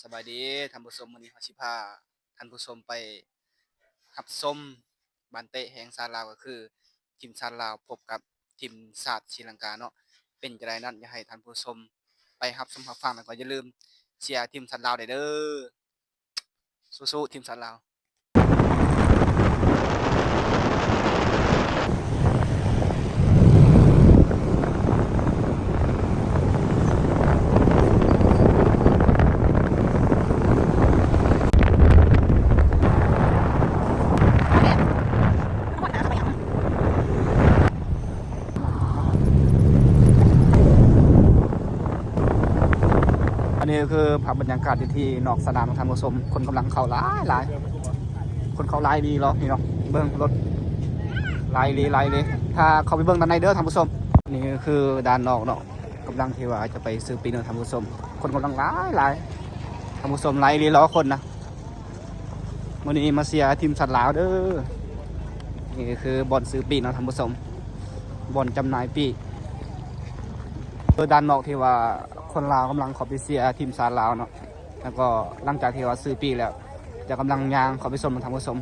สบายดีท่านผู้ชมมื้อนี้เราสิพาท่านผู้ชมไปรับชมบ้านเตะแห่งชาติลาวก็คือทีมชาติลาวพบกับทีมชาติศรีลังกาเนาะเป็นจั่งใดนั้นอยากให้ท่านผู้ชมไปรับชมรับฟังแล้วก็อย่าลืมเชียร์ทีมชาติลาวด้วยเด้อสู้ๆทีมชาติลาว อันนี้คือภาพบรรยากาศที่นอกสนามท่านผู้ชมคนกำลังเข้าหลายคนเข้าหลายดีเนาะนี่เนาะเบิ่งรถหลายเลยถ้าเข้าไปเบิ่งด้านในเด้อท่านผู้ชมนี่คือด้านนอกเนาะกำลังที่ว่าจะไปซื้อปีนเนาะท่านผู้ชมคนกำลังหลายท่านผู้ชมหลายล้อคนนะวันนี้มาเชียร์ทีมชาติลาวเด้อนี่คือบ่อนซื้อปีเนาะท่านผู้ชมบ่อนจำหน่ายปีด้านนอกที่ว่าคนลาวกำลังขอไปเชียร์ทีมชาติลาวเนาะแล้วก็หลังจากที่ว่าซื้อปีแล้วจะกำลังยางขอไปชมท่านผู้ชม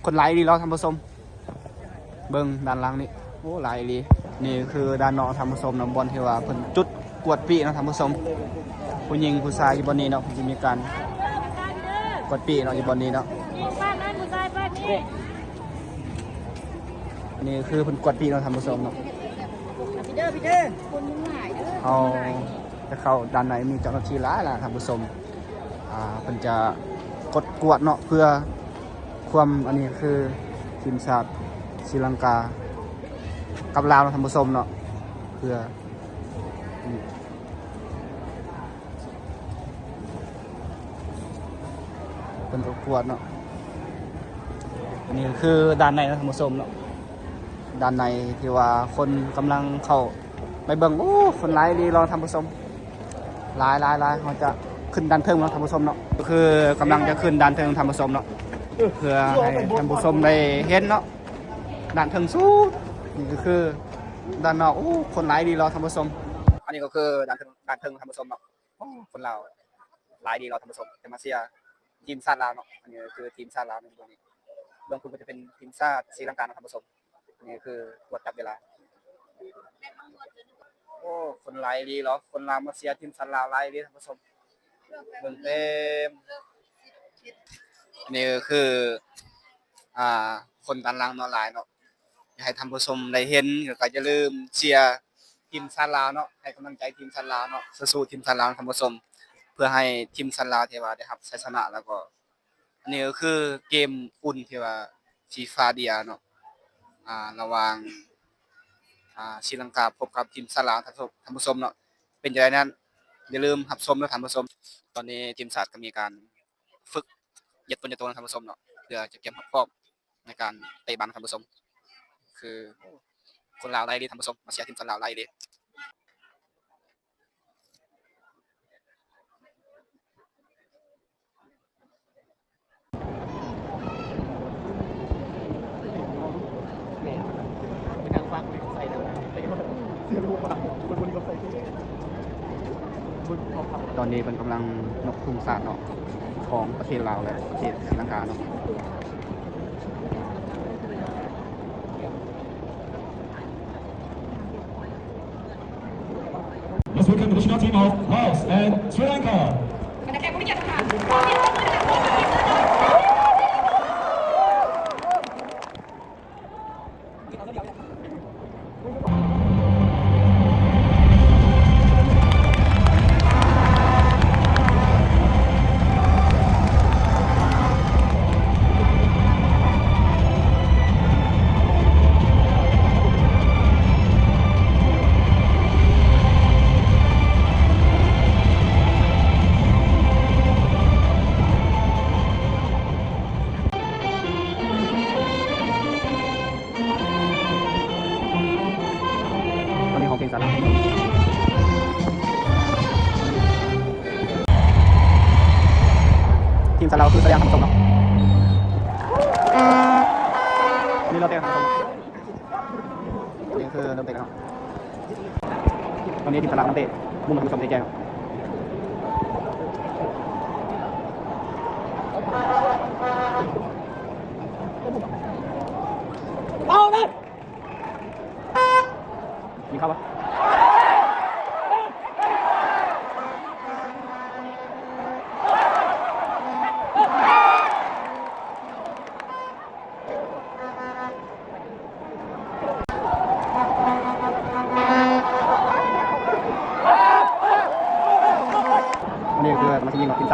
คนหลายดีแล้วท่านผู้ชมเบิ้งด้านล่างนี่โอ้หลายดีนี่คือด้านนอกท่านผู้ชมเนาะบอลที่ว่าเพิ่นจุดกวดปีเนาะท่านผู้ชมผู้หญิงผู้ชายอยู่บนนี้เนาะจะมีการกวดปีเนาะอยู่บนนี้เนาะนี่คือเพิ่นกวดปีเนาะท่านผู้ชมเนาะพี่เด้อคนมึงหายเด้อเอาจะเข้าด้านในมีเจ้าหน้าที่หลายล่ะท่านผู้ชมเพิ่นจะกดกวดเนาะเพื่อความอันนี้คือทีมชาติศรีลังกากับลาวท่านผู้ชมเนาะเพื่อเป็นกดกวดเนาะอันนี้คือด้านในท่านผู้ชมเนาะด้านในที่ว่าคนกำลังเข้าไปเบิ่งโอ้คนหลายดีรอท่านผู้ชมหลายเขาจะขึ้นด้านเทิงเนาะท่านผู้ชมเนาะก็คือกำลังจะขึ้นด้านเทิงท่านผู้ชมเนาะเพื่อให้ท่านผู้ชมได้เห็นเนาะด้านเทิงสู้นี่ก็คือด้านนอกโอ้คนหลายดีรอท่านผู้ชมอันนี้ก็คือด้านเทิงท่านผู้ชมเนาะโอ้คนลาวหลายดีรอท่านผู้ชมจะมาเชียร์ทีมชาติลาวเนาะอันนี้คือทีมชาติลาวในตัวนี้เบื้องต้นก็จะเป็นทีมชาติศรีลังกาท่านผู้ชมนี่คือตรวจจับเวลาโอ้คนหลายดีเหรอคนลาวมาเชียร์ทีมชาติลาวหลายดีท่านผู้ชมเบิ่งเต็มนี่คือคนด้านล่างเนาะหลายเนาะอยากให้ท่านผู้ชมได้เห็นก็อย่าลืมเชียร์ทีมชาติลาวเนาะให้กำลังใจทีมชาติลาวเนาะสู้ๆทีมชาติลาวท่านผู้ชมเพื่อให้ทีมชาติลาวที่ว่าได้รับชัยชนะแล้วก็อันนี้ก็คือเกมอุ่นที่ว่าฟีฟาเดียเนาะระหว่างศรีลังกาพบกับทีมชาติลาวท่านผู้ชมเนาะเป็นจังไดนั้นอย่าลืมรับชมและท่านผู้ชมตอนนี้ทีมชาติก็มีการฝึกเหยียดตนเหยียดตัวท่านผู้ชมเนาะเพื่อจะเตรียมพร้อมในการเตะบอลท่านผู้ชมคือคนลาวหลายดีท่านผู้ชมมาเชียร์ทีมชาติลาวหลายดีตอนนี้เป็นกำลังนกทุ่งสาดเนาะของประเทศลาวและประเทศศรีลังกาเนาะLet's welcome the national team of Laos and Sri Lanka. ตอนนี้ของเพลงสาระทีมสาระคือแสดงคำชมเนาะนี่เราเตะคำชมนี่คือเริ่มเตะแล้วตอนนี้ทีมสาระเริ่มเตะมุ่งมาถึงชมเตะแก้ว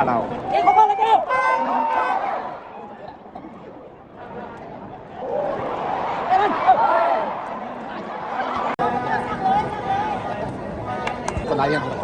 าเรา เอ็งเขาก็แล้วเจ้า คนร้ายยัง